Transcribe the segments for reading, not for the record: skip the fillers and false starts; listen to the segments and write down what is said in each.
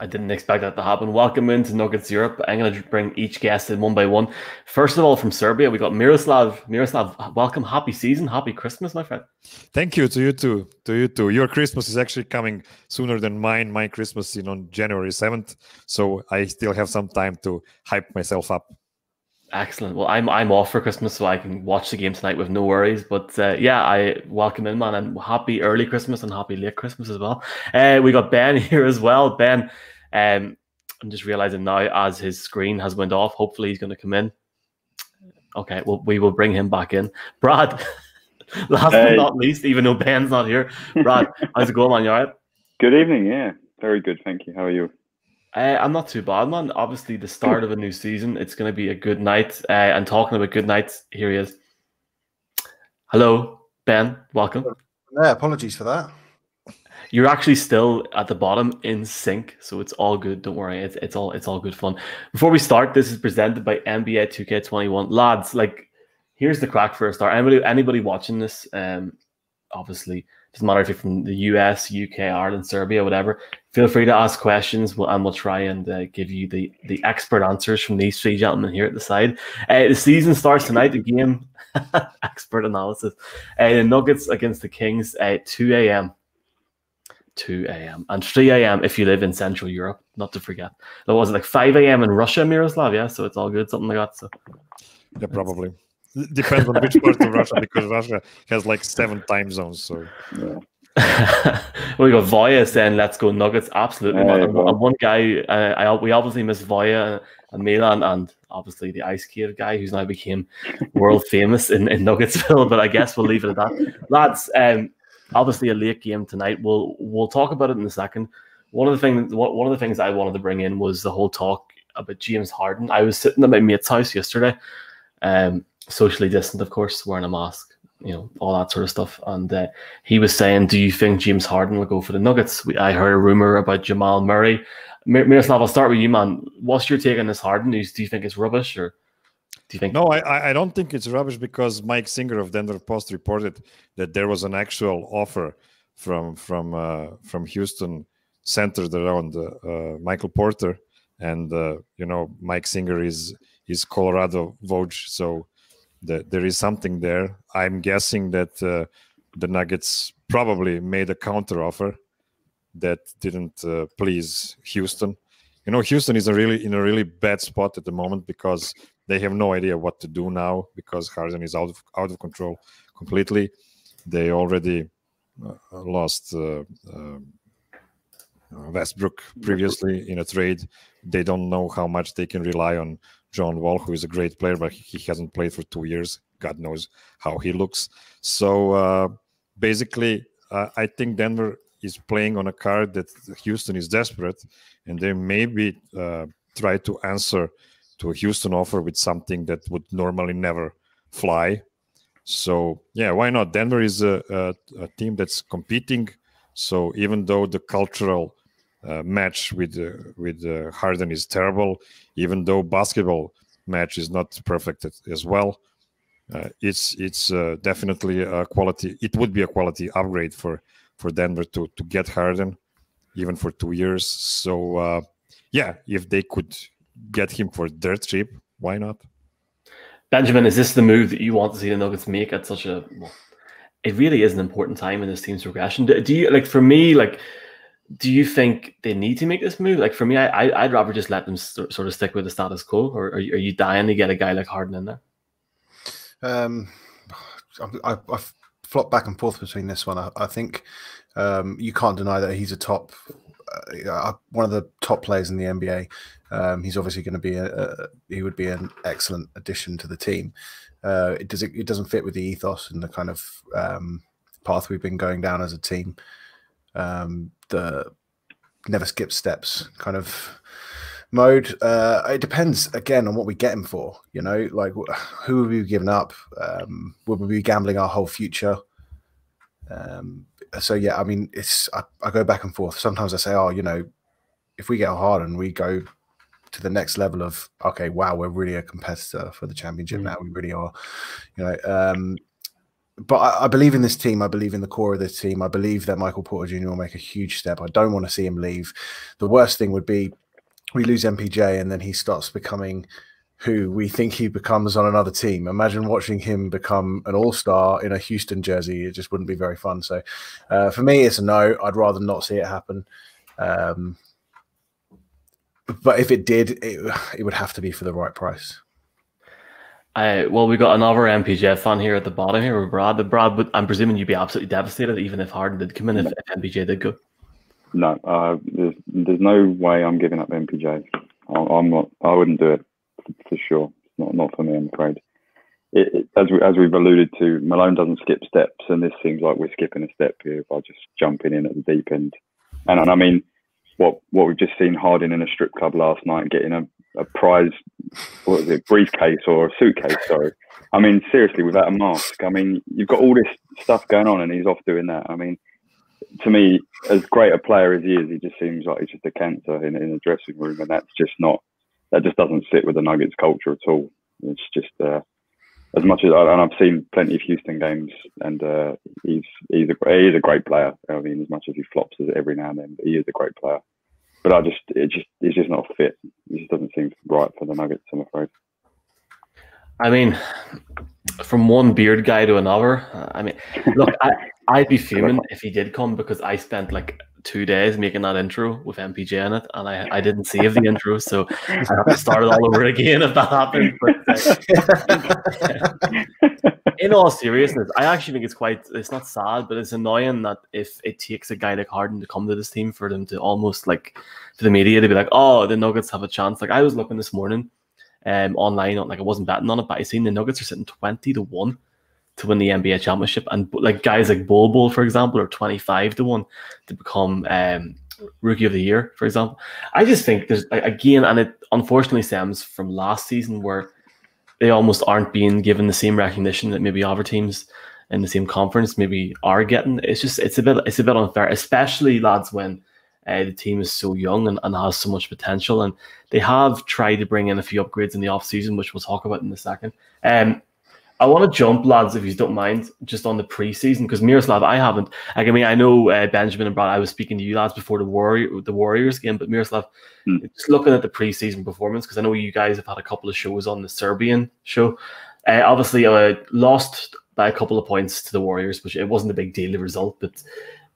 I didn't expect that to happen. Welcome into Nuggets Europe. I'm going to bring each guest in one by one. First of all, from Serbia, we got Miroslav. Miroslav, welcome. Happy season. Happy Christmas, my friend. Thank you to you too. To you too. Your Christmas is actually coming sooner than mine. My Christmas is on January 7th, so I still have some time to hype myself up. Excellent. Well, I'm off for Christmas, so I can watch the game tonight with no worries. But yeah, I welcome in, man, and happy early Christmas and happy late Christmas as well. We got Ben here as well. Ben, I'm just realizing now as his screen has went off. Hopefully, he's going to come in. Okay, well, we will bring him back in. Brad, last but not least, even though Ben's not here. Brad, how's it going, man? You all right? Good evening. Yeah, very good. Thank you. How are you? I'm not too bad, man. Obviously, the start of a new season. It's going to be a good night. And talking about good nights, here he is. Hello, Ben. Welcome. Yeah, apologies for that. You're actually still at the bottom in sync, so it's all good. Don't worry, it's all good fun. Before we start, this is presented by NBA 2K21. Lads, like, here's the crack for a start. Anybody watching this, obviously, doesn't matter if you're from the US, UK, Ireland, Serbia, whatever. Feel free to ask questions, and we'll try and give you the expert answers from these three gentlemen here at the side. The season starts tonight. The game, expert analysis. The Nuggets against the Kings at 2 a.m. 2 a.m. and 3 a.m. if you live in Central Europe, not to forget. That was like 5 a.m. in Russia, Miroslav, yeah? So it's all good, something like that. So yeah, probably. Depends on which part of Russia, because Russia has like 7 time zones. So yeah. We got Voya saying, let's go Nuggets. Absolutely. And one guy, we obviously miss Voya and Milan, and obviously the ice skate guy who's now became world famous in Nuggetsville, but I guess we'll leave it at that. Lads, obviously a late game tonight. We'll talk about it in a second. One of the things I wanted to bring in was the whole talk about James Harden. I was sitting at my mate's house yesterday, socially distant, of course, wearing a mask, all that sort of stuff. And he was saying, do you think James Harden will go for the Nuggets? I heard a rumor about Jamal Murray. Miroslav, I'll start with you, man. What's your take on this Harden news? Do you think it's rubbish, or do you think? No, I don't think it's rubbish, because Mike Singer of Denver Post reported that there was an actual offer from Houston centered around Michael Porter, and Mike Singer is Colorado Woj, so there is something there. I'm guessing that the Nuggets probably made a counter offer that didn't please Houston. Houston is in a really bad spot at the moment, because they have no idea what to do now, because Harden is out of control completely. They already lost Westbrook previously in a trade. They don't know how much they can rely on John Wall, who is a great player, but he hasn't played for 2 years. God knows how he looks. So basically, I think Denver is playing on a card that Houston is desperate, and they maybe try to answer to a Houston offer with something that would normally never fly. So yeah, why not? Denver is a team that's competing. So even though the cultural match with Harden is terrible, even though basketball match is not perfect as well, it's definitely a quality. It would be a quality upgrade for Denver to get Harden, even for 2 years. So yeah, if they could get him for dirt cheap, why not? Benjamin, is this the move that you want to see the Nuggets make at such a? Well, it really is an important time in this team's progression. Do you like? For me, like, do you think they need to make this move? Like, for me, I'd rather just let them sort of stick with the status quo. Or are you dying to get a guy like Harden in there? I've flopped back and forth between this one. I think you can't deny that he's a top, one of the top players in the NBA. He's obviously going to be he would be an excellent addition to the team. It doesn't fit with the ethos and the kind of path we've been going down as a team. The never skip steps kind of mode. It depends again on what we get him for. Like, who have we given up? Will we be gambling our whole future? So yeah, I mean, I go back and forth. Sometimes I say, oh, if we get Harden, we go to the next level of, okay, wow, we're really a competitor for the championship now. We really are. but I believe in this team. I believe in the core of this team. I believe that Michael Porter Jr. will make a huge step. I don't want to see him leave. The worst thing would be we lose MPJ and then he starts becoming who we think he becomes on another team. Imagine watching him become an all-star in a Houston jersey. It just wouldn't be very fun. So for me, it's a no. I'd rather not see it happen. But if it did, it would have to be for the right price. Well, we got another MPJ fan here at the bottom here with Brad. But Brad, but I'm presuming you'd be absolutely devastated even if Harden did come in, if MPJ did go. No, there's no way I'm giving up MPJ. I'm not. I wouldn't do it for sure. Not for me, I'm afraid. As we've alluded to, Malone doesn't skip steps, and this seems like we're skipping a step here by just jumping in at the deep end. And I mean, what we've just seen Harden in a strip club last night getting a prize, what was it, briefcase or a suitcase, sorry. I mean, seriously, without a mask. I mean, you've got all this stuff going on and he's off doing that. I mean, to me, as great a player as he is, he just seems like he's just a cancer in the dressing room, and that just doesn't sit with the Nuggets culture at all. It's just, as much as, and I've seen plenty of Houston games, and he's a great player. I mean, as much as he flops every now and then, but he is a great player. But he's just not fit. He just doesn't seem right for the Nuggets, I'm afraid. I mean, from one beard guy to another. I mean, look, I'd be fuming if he did come, because I spent like 2 days making that intro with MPJ in it, and I didn't save the intro, so I have to start it all over again if that happens. But in all seriousness, I actually think it's not sad, but it's annoying that if it takes a guy like Harden to come to this team for them to almost like, for the media to be like, oh, the Nuggets have a chance. Like I was looking this morning online, like I wasn't betting on it, but I seen the Nuggets are sitting 20-1 to win the NBA championship, and like guys like Bol, for example, are 25-1 to become rookie of the year, for example. I just think there's, again, and it unfortunately stems from last season where they almost aren't being given the same recognition that maybe other teams in the same conference maybe are getting. It's a bit unfair, especially, lads, when the team is so young and has so much potential, and they have tried to bring in a few upgrades in the offseason, which we'll talk about in a second. I want to jump, lads, if you don't mind, just on the preseason, because Miroslav, I haven't. I mean, I know Benjamin and Brad, I was speaking to you lads before the Warriors game, but Miroslav, just looking at the preseason performance, because I know you guys have had a couple of shows on the Serbian show. Obviously, lost by a couple of points to the Warriors, which it wasn't a big deal, the result, but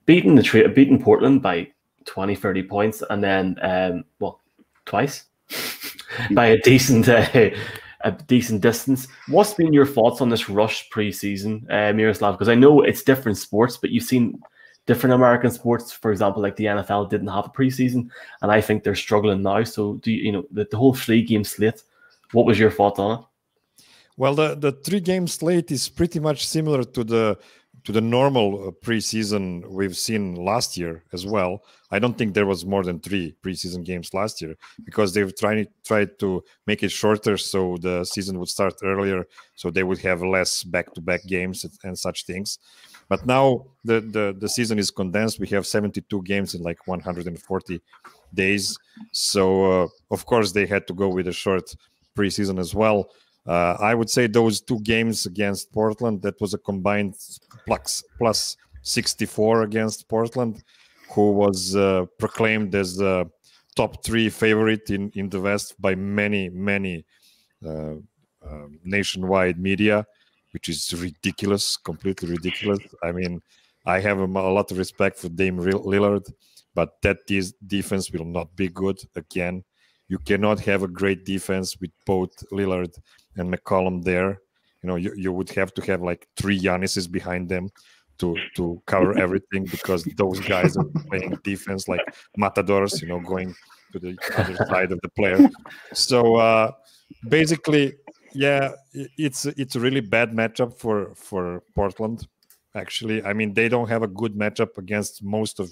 beating Portland by 20, 30 points, and then, twice by a decent distance. What's been your thoughts on this rush preseason, Miroslav? Because I know it's different sports, but you've seen different American sports, for example, like the NFL didn't have a preseason, and I think they're struggling now. So do you the whole 3-game slate, what was your thought on it? Well, the 3-game slate is pretty much similar to the normal preseason we've seen last year as well. I don't think there was more than 3 preseason games last year, because they've tried to make it shorter so the season would start earlier, so they would have less back-to-back games and such things. But now the season is condensed. We have 72 games in like 140 days. So, of course, they had to go with a short preseason as well. I would say those 2 games against Portland, that was a combined plus 64 against Portland, who was proclaimed as the top 3 favorite in the West by many nationwide media, which is ridiculous, completely ridiculous. I mean, I have a lot of respect for Dame Lillard, but that defense will not be good again. You cannot have a great defense with both Lillard and McCollum there. You would have to have like 3 Giannis's behind them to cover everything, because those guys are playing defense like matadors, going to the other side of the player. So basically, yeah, it's a really bad matchup for Portland. Actually, I mean, they don't have a good matchup against most of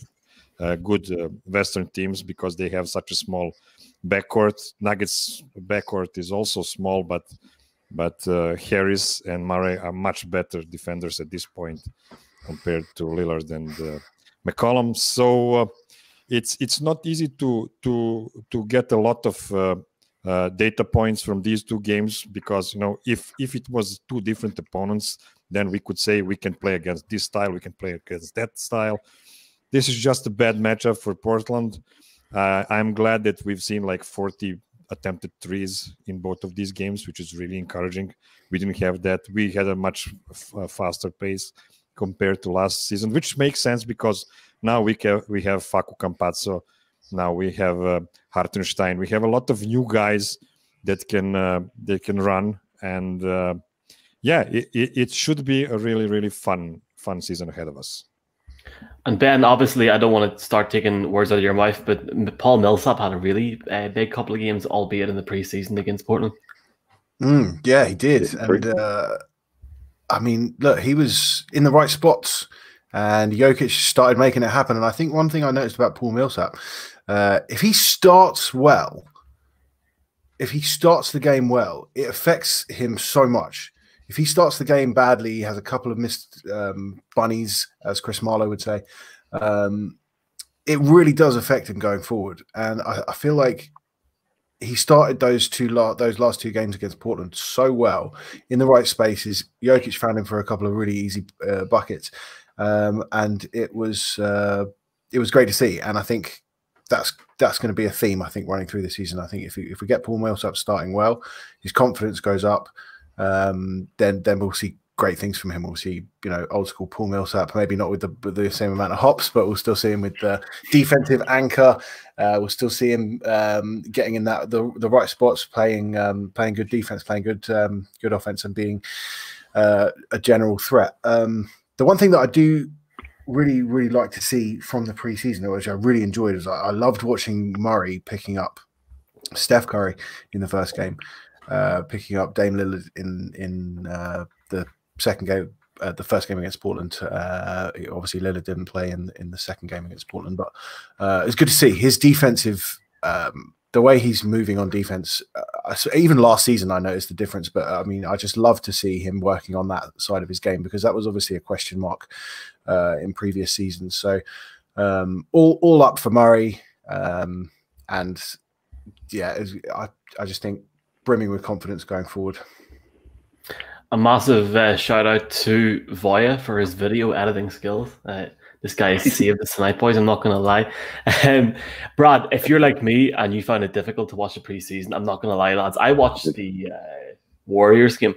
good Western teams, because they have such a small backcourt. Nuggets backcourt is also small, but Harris and Murray are much better defenders at this point compared to Lillard and McCollum. So it's not easy to get a lot of data points from these 2 games, because if it was 2 different opponents, then we could say we can play against this style, we can play against that style. This is just a bad matchup for Portland. I'm glad that we've seen like 40 attempted threes in both of these games, which is really encouraging. We didn't have that. We had a much faster pace compared to last season, which makes sense because now we have Facu Campazzo, now we have Hartenstein. We have a lot of new guys that can run, and it should be a really, really fun season ahead of us. And Ben, obviously, I don't want to start taking words out of your mouth, but Paul Millsap had a really big couple of games, albeit in the preseason against Portland. Yeah, he did. And I mean, look, he was in the right spots, and Jokic started making it happen. And I think one thing I noticed about Paul Millsap, if he starts well, if he starts the game well, it affects him so much. If he starts the game badly, he has a couple of missed bunnies, as Chris Marlowe would say. It really does affect him going forward. And I feel like he started those last two games against Portland so well in the right spaces. Jokic found him for a couple of really easy buckets, and it was great to see. And I think that's going to be a theme, I think, running through the season. I think if we get Paul Millsap starting well, his confidence goes up. Then we'll see great things from him. We'll see, old school Paul Millsap, maybe not with the same amount of hops, but we'll still see him with the defensive anchor. We'll still see him getting in the right spots, playing good defense, playing good offense, and being a general threat. The one thing that I do really, really like to see from the preseason, which I really enjoyed, is I loved watching Murray picking up Steph Curry in the first game. Picking up Dame Lillard in the second game, the first game against Portland. Obviously, Lillard didn't play in the second game against Portland, but it's good to see his defensive, the way he's moving on defense. Even last season, I noticed the difference. But I mean, I just love to see him working on that side of his game, because that was obviously a question mark in previous seasons. So all up for Murray, and yeah, I just think brimming with confidence going forward. A massive shout out to Voya for his video editing skills. This guy saved us tonight, boys. I'm not going to lie. Brad, if you're like me and you found it difficult to watch the preseason, I'm not going to lie, lads. I watched the Warriors game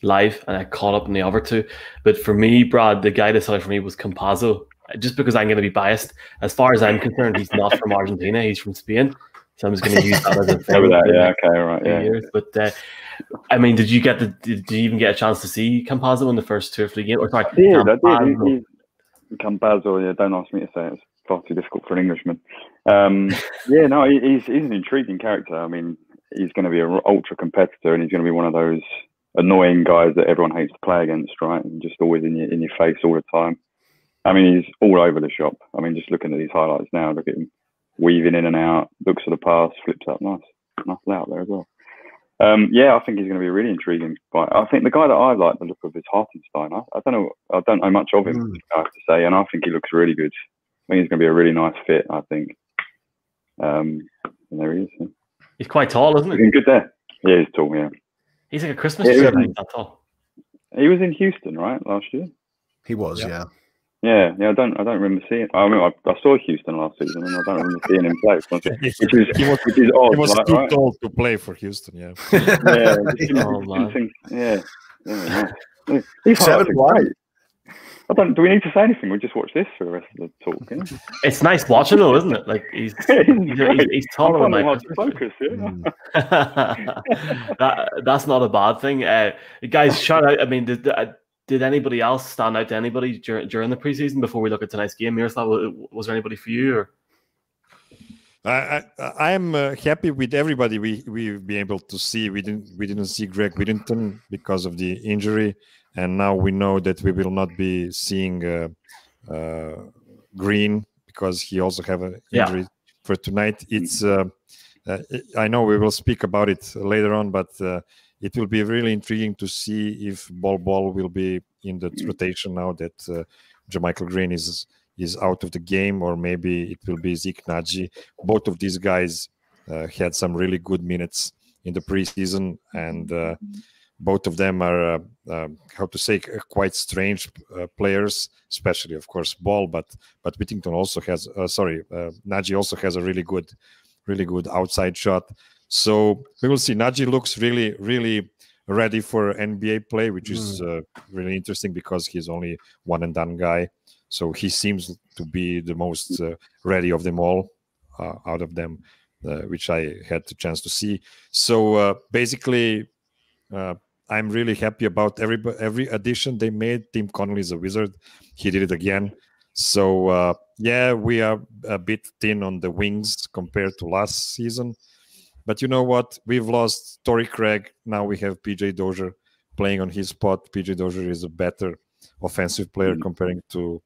live and I caught up in the other two. But for me, Brad, the guy that started for me was Campazzo. Just because I'm going to be biased. As far as I'm concerned, he's not from Argentina. He's from Spain. So I'm just going to use that as a thing. Years. But I mean, did you even get a chance to see Campazzo in the first 2 or 3 games? Or sorry, yeah, Campazzo. Campazzo. Yeah, don't ask me to say it. It's far too difficult for an Englishman. He's an intriguing character. I mean, he's going to be an ultra competitor, and he's going to be one of those annoying guys that everyone hates to play against, right? And just always in your face all the time. I mean, he's all over the shop. I mean, just looking at these highlights now, look at him weaving in and out, looks for the pass, flips up, nice out there as well. I think he's going to be a really intriguing fight. I think the guy that I like the look of is Hartenstein. I don't know much of him, I have to say, and I think he looks really good. I think he's going to be a really nice fit, I think. And there he is. Yeah. He's quite tall, isn't he? He's good there. Yeah, he's tall, yeah. He's like a Christmas tree, he's that tall. He was in Houston, right, last year? He was, yeah. Yeah, I don't remember seeing. I mean, I saw Houston last season, and I don't remember seeing him play. Which is odd. He was too tall to play for Houston. Yeah. He's 7'1". Do we need to say anything? We just watch this for the rest of the talk. Yeah? It's nice watching, though, isn't it? Like he's taller than my focus. Yeah. That's not a bad thing. Guys, shout out. I mean, did anybody else stand out to anybody during the preseason before we look at tonight's game? Miroslav, was there anybody for you? Or? I'm happy with everybody we've been able to see. We didn't see Greg Whittington because of the injury, and now we know that we will not be seeing Green because he also have an injury for tonight. It's I know we will speak about it later on, but it will be really intriguing to see if Bol will be in the rotation now that JaMychal Green is out of the game, or maybe it will be Zeke Naji. Both of these guys had some really good minutes in the preseason, and Both of them are, how to say, quite strange players, especially, of course, Ball. But Whittington also has, Naji also has a really good outside shot. So we will see. Naji looks really, really ready for NBA play, which is really interesting because he's only one and done guy. So he seems to be the most ready of them all, out of them, which I had the chance to see. So basically, I'm really happy about every addition they made. Tim Connolly is a wizard. He did it again. So yeah, we are a bit thin on the wings compared to last season. But you know what? We've lost Torrey Craig. Now we have PJ Dozier playing on his spot. PJ Dozier is a better offensive player comparing to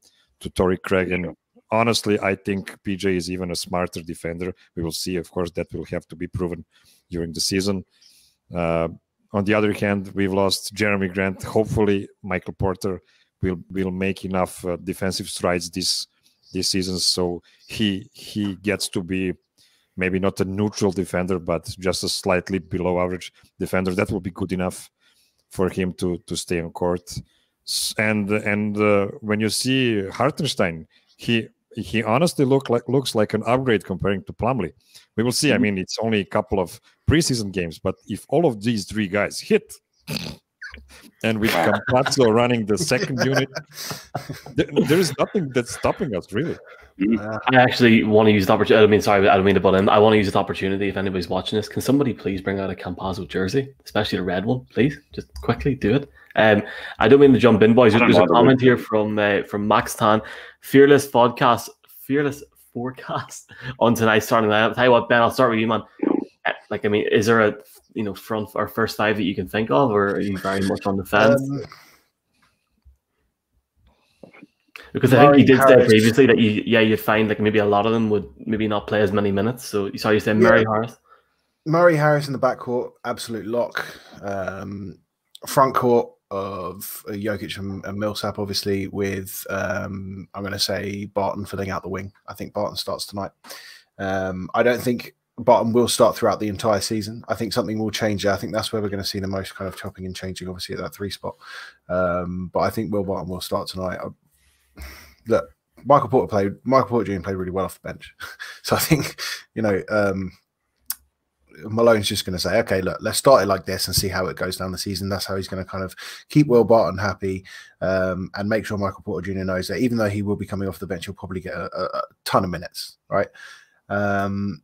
Torrey Craig. And honestly, I think PJ is even a smarter defender. We will see. Of course, that will have to be proven during the season. On the other hand, we've lost Jeremy Grant. Hopefully, Michael Porter will make enough defensive strides this season, so he gets to be maybe not a neutral defender, but just a slightly below average defender. That will be good enough for him to stay on court. And when you see Hartenstein, he honestly looks like an upgrade comparing to Plumlee. We will see. I mean, it's only a couple of preseason games, but if all of these three guys hit, and with Campazzo running the second unit, there is nothing that's stopping us, really. I actually want to use the opportunity. I mean, sorry, I don't mean to butt in. I want to use this opportunity. If anybody's watching this, can somebody please bring out a Campazzo jersey, especially the red one, please? Just quickly do it. I don't mean to jump in, boys. There's a comment here from Max Tan. Fearless forecast on tonight's starting lineup. I'll tell you what, Ben, I'll start with you, man. Like, I mean, is there a front or first five that you can think of, or are you very much on the fence? Because I think you did say previously that you'd find like maybe a lot of them would maybe not play as many minutes. So you said Murray Harris. Murray Harris in the backcourt, absolute lock. Front court of Jokic and Millsap, obviously, with I'm going to say Barton filling out the wing. I think Barton starts tonight. I don't think Barton will start throughout the entire season. I think something will change. I think that's where we're going to see the most kind of chopping and changing, obviously, at that 3 spot. But I think Will Barton will start tonight. Look, Michael Porter Jr. played really well off the bench. So I think, Malone's just going to say, okay, look, let's start it like this and see how it goes down the season. That's how he's going to kind of keep Will Barton happy and make sure Michael Porter Jr. knows that even though he will be coming off the bench, he'll probably get a ton of minutes, right? I'm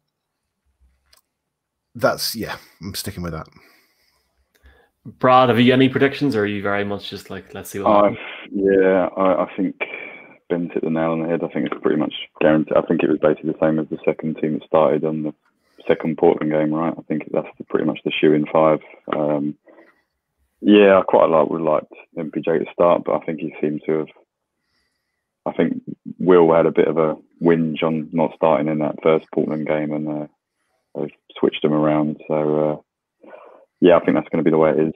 sticking with that. Brad, have you any predictions, or are you very much just like, let's see what happens? Yeah, I think Ben's hit the nail on the head. I think it's pretty much guaranteed. I think it was basically the same as the second team that started on the second Portland game, right? I think that's pretty much the shoe in 5. I quite would like MPJ to start, but I think he seemed to have. I think Will had a bit of a whinge on not starting in that first Portland game, and they've switched him around. So I think that's going to be the way it is.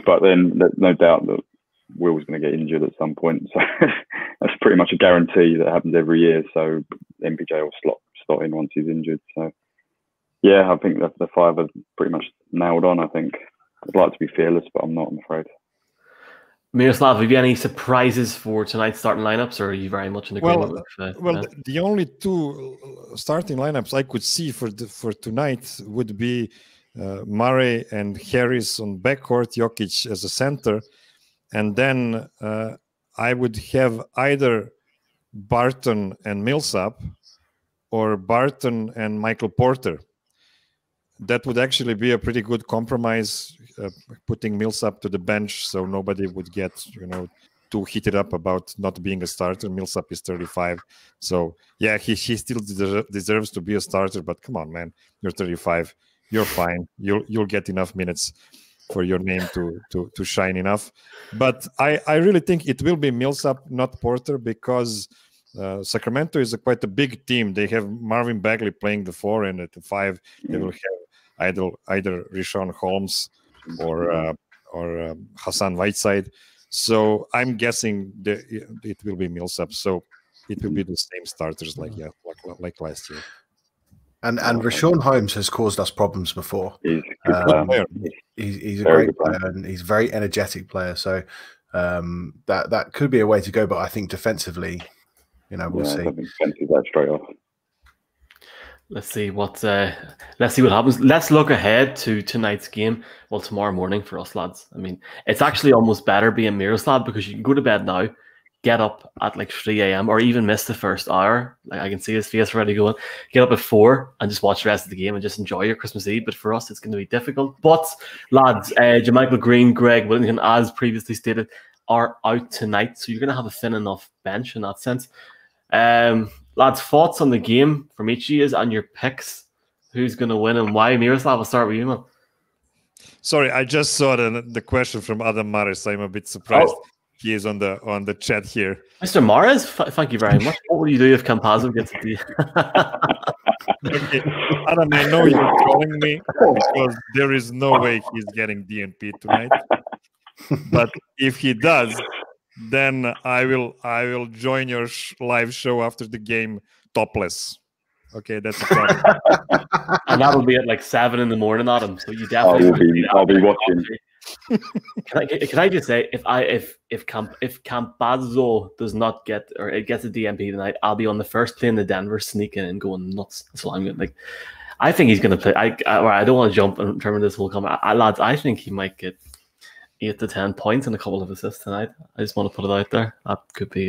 But then there's no doubt that Will's going to get injured at some point. So that's pretty much a guarantee that happens every year. So MPJ will slot in once he's injured. So I think that the 5 are pretty much nailed on. I think I'd like to be fearless, but I'm not, I'm afraid. Miroslav, have you any surprises for tonight's starting lineups, or are you very much in agreement with? The only 2 starting lineups I could see for tonight would be Murray and Harris on backcourt, Jokic as a center, and then I would have either Barton and Millsap or Barton and Michael Porter. That would actually be a pretty good compromise, putting Millsap to the bench so nobody would get, too heated up about not being a starter. Millsap is 35. So, yeah, he still deserves to be a starter, but come on, man. You're 35. You're fine. You'll get enough minutes for your name to shine enough. But I really think it will be Millsap, not Porter, because Sacramento is quite a big team. They have Marvin Bagley playing the 4, and at the 5, they will have either Richaun Holmes or Hassan Whiteside. So I'm guessing it will be Millsap. So it will be the same starters like last year. And Rashawn Holmes has caused us problems before. He's a good player. He's a great player, and he's a very energetic player. So that could be a way to go. But I think defensively, we'll see. I think defensive that straight off. Let's see what happens. Let's look ahead to tonight's game. Well, tomorrow morning for us lads. I mean, it's actually almost better being Miroslav because you can go to bed now, get up at like 3 a.m. or even miss the first hour. Like I can see his face already going. Get up at 4 and just watch the rest of the game and just enjoy your Christmas Eve. But for us, it's going to be difficult. But lads, JaMychal Green, Greg Whittington, as previously stated, are out tonight, so you're going to have a thin enough bench in that sense. Lads, thoughts on the game from each of you and your picks. Who's going to win and why? Miroslav, I'll start with you, man. Sorry, I just saw the question from Adam Maris. I'm a bit surprised. He is on the chat here. Mr. Maris, thank you very much. What will you do if Campazzo gets it? Okay. Adam, I know you're calling me because there is no way he's getting DNP tonight. But if he does, then I will join your live show after the game topless. Okay, that's a problem. And that'll be at like 7 in the morning, Adam. So you definitely. I'll be watching. Can I just say if Campazzo does not get or it gets a DNP tonight, I'll be on the first plane to Denver, sneaking and going nuts. That's what I'm going to like. I think he's going to play. I don't want to jump and determine this will come. Lads, I think he might get 8 to 10 points and a couple of assists tonight. I just want to put it out there. That could be.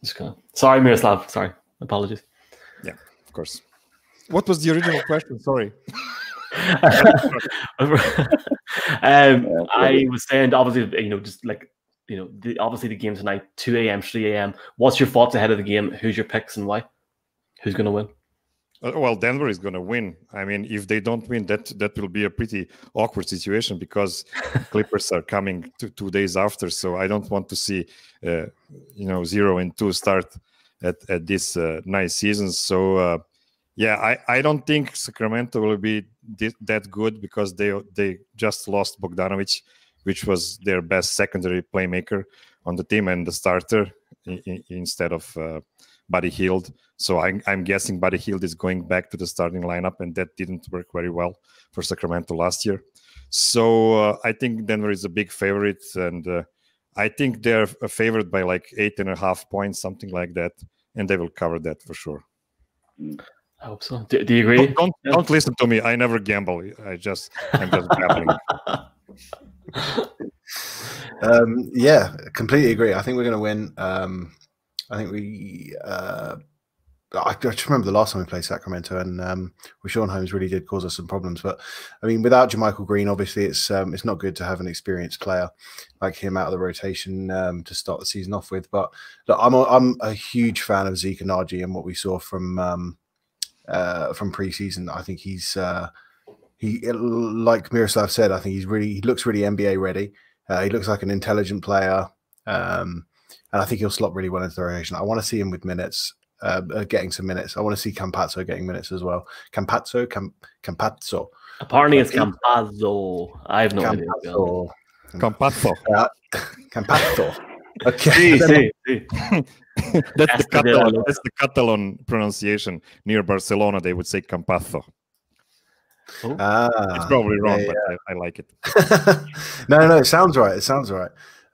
Just gonna. Sorry, Miroslav. Sorry, apologies. Yeah, of course. What was the original question? Sorry. I was saying, obviously, just like, obviously the game tonight, 2 a.m., 3 a.m. What's your thoughts ahead of the game? Who's your picks and why? Who's going to win? Well, Denver is going to win. I mean, if they don't win, that will be a pretty awkward situation because Clippers are coming 2 days after. So I don't want to see, 0-2 start at this nice season. So, I don't think Sacramento will be that good because they just lost Bogdanovic, which was their best secondary playmaker on the team and the starter instead of Buddy Hield. So I'm guessing Buddy Hield is going back to the starting lineup, and that didn't work very well for Sacramento last year. So I think Denver is a big favorite, and I think they're favored by like 8.5 points, something like that, and they will cover that for sure. I hope so. Do you agree? Don't listen to me. I never gamble. I'm just gambling. Completely agree. I think we're going to win. I think I just remember the last time we played Sacramento, and Rashawn Holmes really did cause us some problems. But I mean, without JaMychal Green, obviously it's not good to have an experienced player like him out of the rotation to start the season off with. But look, I'm a huge fan of Zeke Nnaji and what we saw from preseason. I think he's like Miroslav said, I think he looks really NBA ready. He looks like an intelligent player, and I think he'll slot really well into the rotation. I want to see him with minutes, getting some minutes. I want to see Campazzo getting minutes as well. Campazzo. Apparently, it's Campazzo. I have no idea. Campazzo. Campazzo. Okay. That's the Catalan pronunciation. Near Barcelona, they would say Campazzo. It's probably wrong, but I like it. No, it sounds right.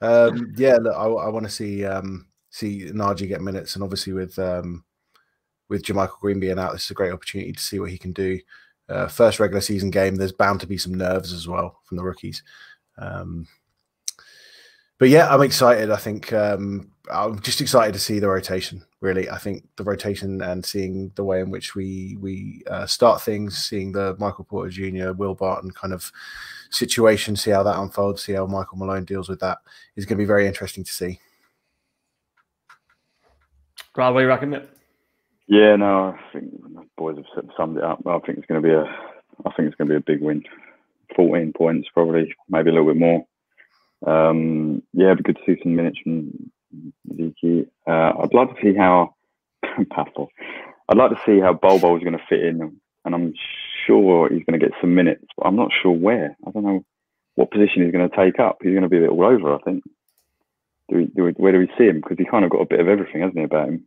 Look, I want to see Nnaji get minutes, and obviously with JaMychal Green being out, this is a great opportunity to see what he can do. First regular season game, there's bound to be some nerves as well from the rookies. But yeah, I'm excited. I think I'm just excited to see the rotation. Really, I think the rotation and seeing the way in which we start things, seeing the Michael Porter Jr., Will Barton kind of situation, see how that unfolds, see how Michael Malone deals with that is going to be very interesting to see. Brad, what do you reckon, mate? Yeah, no, I think the boys have summed it up. I think it's going to be a big win. 14 points, probably, maybe a little bit more. It'd be good to see some minutes from Zeke. I'd like to see how Bol is going to fit in, and I'm sure he's going to get some minutes, but I'm not sure where. I don't know what position he's going to take up. He's going to be a bit all over, I think. Where do we see him? Because he kind of got a bit of everything, hasn't he, about him?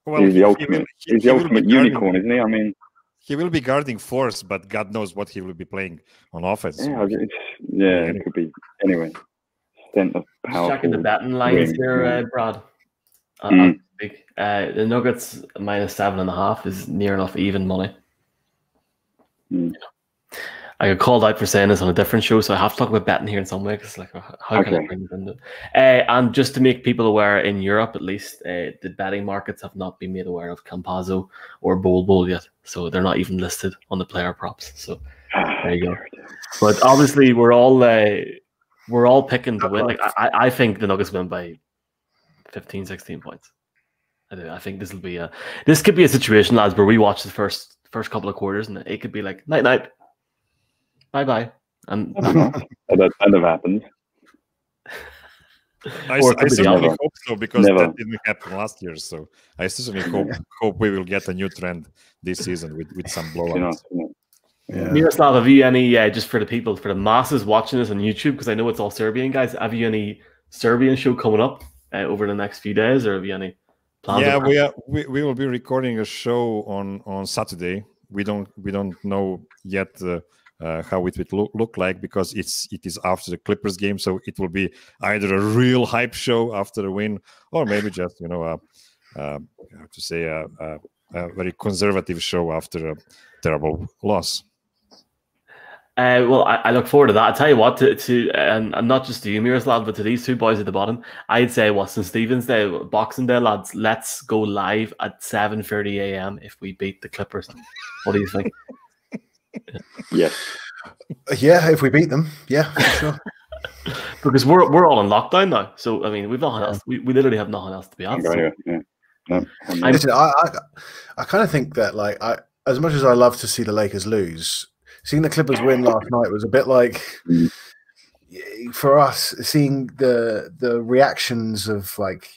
Well, he's the ultimate. He's the ultimate unicorn, isn't he? I mean, he will be guarding force, but God knows what he will be playing on offense. Yeah, it could be anyway. Checking the betting lines here, Brad. The Nuggets -7.5 is near enough even money. I got called out for saying this on a different show, so I have to talk about betting here in some way. Because, like, how can I bring this into it? And just to make people aware, in Europe at least, the betting markets have not been made aware of Campazzo or Bol yet, so they're not even listed on the player props. So there you go. But obviously, we're all picking to win. Like, I think the Nuggets win by 15, 16 points. I think this could be a situation, lads, where we watch the first couple of quarters, and it could be like night. Bye. And that kind of happens. I certainly hope so, because that didn't happen last year. So I certainly hope we will get a new trend this season with some blowouts. Yeah. Miroslav, have you any, just for the masses watching this on YouTube, because I know it's all Serbian guys, have you any Serbian show coming up over the next few days, or have you any plans? Yeah, we will be recording a show on Saturday. We don't know yet how it would look like, because it is after the Clippers game, so it will be either a real hype show after a win, or maybe just a very conservative show after a terrible loss. Well, I look forward to that. I tell you what, and not just to you, Miroslav, but to these two boys at the bottom, I'd say St. Stephen's Day, Boxing Day, lads, let's go live at 7:30 a.m. if we beat the Clippers. What do you think? Yes. Yeah, if we beat them, yeah, for sure. Because we're all in lockdown now, so I mean, we've nothing else. We literally have nothing else to be honest. Listen, I kind of think that, like, as much as I love to see the Lakers lose, seeing the Clippers win last night was a bit like, for us, seeing the reactions of, like,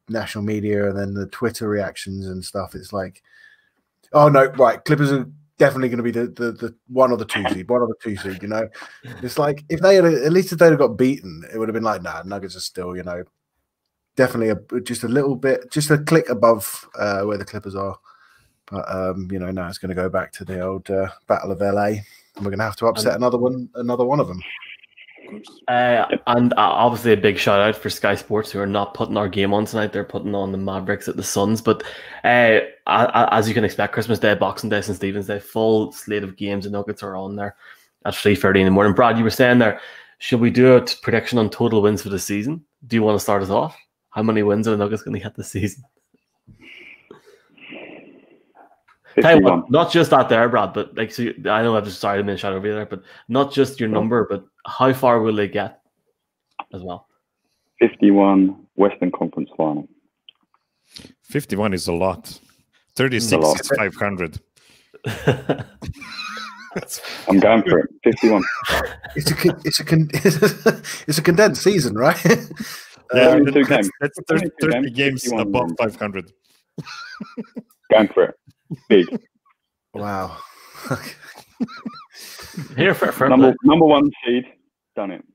national media and then the Twitter reactions and stuff. It's like, oh no, right, Clippers are definitely going to be the 1 or the 2 seed. It's like, if they had at least if they'd have got beaten, it would have been like, nah, Nuggets are still, definitely just a little bit, just a click above where the Clippers are. But now it's going to go back to the old Battle of LA, and we're going to have to upset another one of them. And obviously a big shout out for Sky Sports, who are not putting our game on tonight. They're putting on the Mavericks at the Suns. But as you can expect, Christmas Day, Boxing Day, St. Stephen's Day, full slate of games. The Nuggets are on there at 3:30 in the morning. Brad, you were saying there, should we do a prediction on total wins for the season? Do you want to start us off? How many wins are the Nuggets going to get this season? Tell you what, not just that there, Brad, but like, so I know I've just started a shout over you there, but not just your number, but how far will they get as well? 51 Western Conference Final. 51 is a lot. 36 is 500. I'm going for it. 51. It's a condensed season, right? Yeah, that's 30 games above 500. Going for it. Big. Wow. Here for number 1 seed. Done it.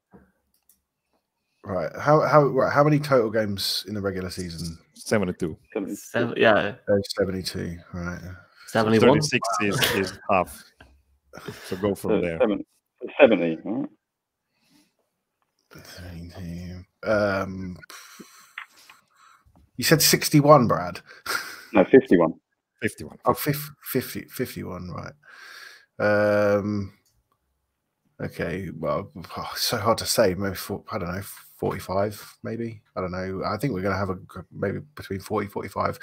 Right. How many total games in the regular season? 72. 72. Right. 71. 36 is half. So go from there. 70. Right? 70. You said 61, Brad. No, 51. 51. Oh, 51, right. Okay, well, so hard to say. Maybe, I don't know, 45, maybe. I don't know. I think we're going to have maybe between 40, 45.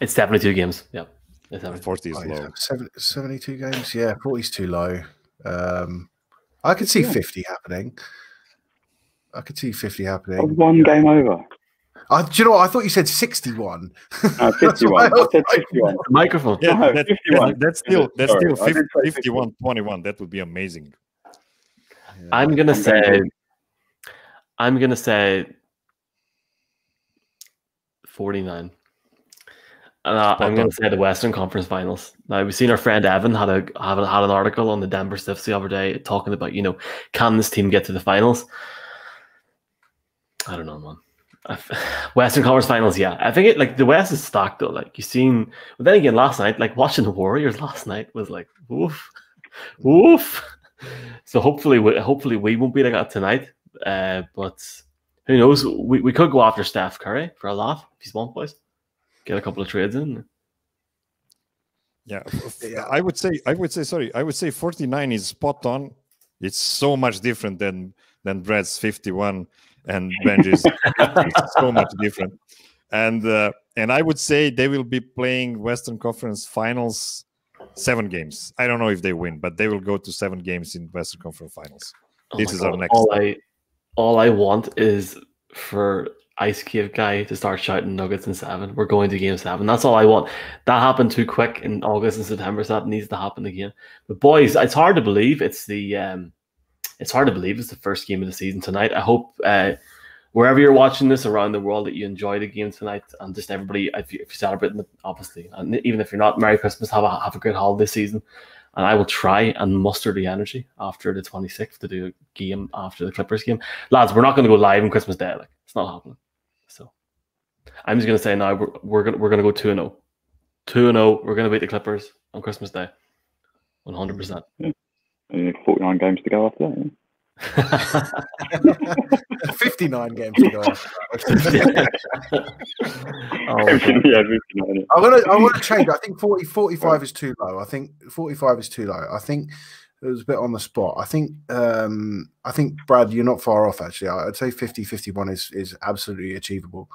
It's 72 games. Yeah. 40 is low. 72 games? Yeah, 40 is too low. I could see 50 happening. One game over. Do you know what? I thought you said 61. 51. I said 51. Microphone. Yeah, no, that's still 51-21. That would be amazing. Yeah. I'm gonna say 49. I'm going to say the Western Conference Finals. Now, we've seen our friend Evan had an article on the Denver Stiffs the other day talking about, can this team get to the finals? I don't know, man. Western Conference Finals, yeah. I think the West is stacked though. Like you seen, but then again, last night, like watching the Warriors last night was like, woof, woof. So hopefully we won't be like that tonight. But who knows? We could go after Steph Curry for a laugh if he's one place. Get a couple of trades in. Yeah, I would say 49 is spot on. It's so much different than Brad's 51 and Benji's. It's so much different. And I would say they will be playing Western Conference Finals 7 games. I don't know if they win, but they will go to 7 games in Western Conference Finals. This is our next. All I want is for Ice Cave guy to start shouting Nuggets in 7. We're going to game 7. That's all I want. That happened too quick in August and September, so that needs to happen again. But boys, it's hard to believe it's the first game of the season tonight. I hope wherever you're watching this around the world that you enjoy the game tonight, and just everybody, if you're celebrating it, obviously, and even if you're not, Merry Christmas. Have a great holiday season. And I will try and muster the energy after the 26th to do a game after the Clippers game. Lads, we're not going to go live on Christmas Day. Like, it's not happening. So I'm just going to say now we're going to go 2-0. 2-0. We're going to beat the Clippers on Christmas Day. 100%. Yeah. 49 games to go after that. 59 games to go. I want to change. I think 45 is too low. I think 45 is too low. I think it was a bit on the spot. I think Brad, you're not far off actually. I'd say 50-51 is absolutely achievable.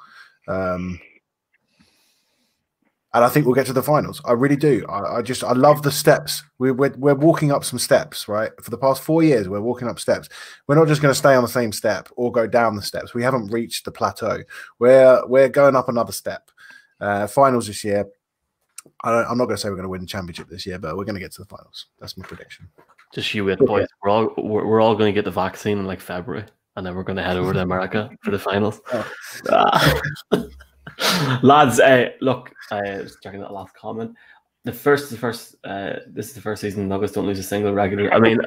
And I think we'll get to the finals. I really do. I love the steps. We're walking up some steps, right? For the past 4 years, we're walking up steps. We're not just going to stay on the same step or go down the steps. We haven't reached the plateau. We're going up another step. Finals this year. I'm not going to say we're going to win the championship this year, but we're going to get to the finals. That's my prediction. Just you wait, boys. We're all going to get the vaccine in like February, and then we're going to head over to America for the finals. Lads, look, just checking that last comment. This is the first season the Nuggets don't lose a single regular. I mean,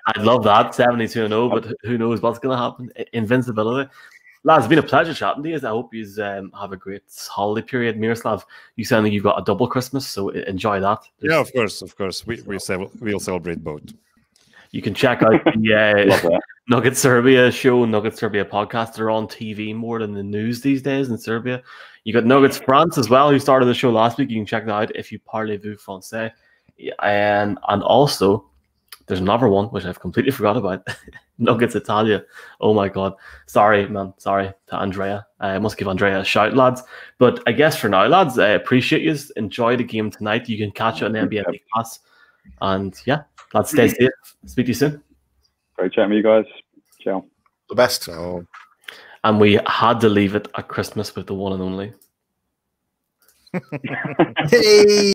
I'd love that 72-0, but who knows what's going to happen? Invincibility. Lads, it's been a pleasure chatting to you. I hope you have a great holiday period. Miroslav, you sound like you've got a double Christmas, so enjoy that. Yeah, of course. We'll celebrate both. You can check out the Nugget Serbia show, Nugget Serbia podcast. They're on TV more than the news these days in Serbia. You got Nuggets France as well, who started the show last week. You can check that out if you parlez-vous français. And also, there's another one, which I've completely forgot about. Nuggets Italia. Oh my God. Sorry, man. Sorry to Andrea. I must give Andrea a shout, lads. But I guess for now, lads, I appreciate you. Enjoy the game tonight. You can catch it on NBA League Pass. And yeah, lads, stay safe. Speak to you soon. Great chatting with you guys. Ciao. The best. So. And we had to leave it at Christmas with the one and only. Hey!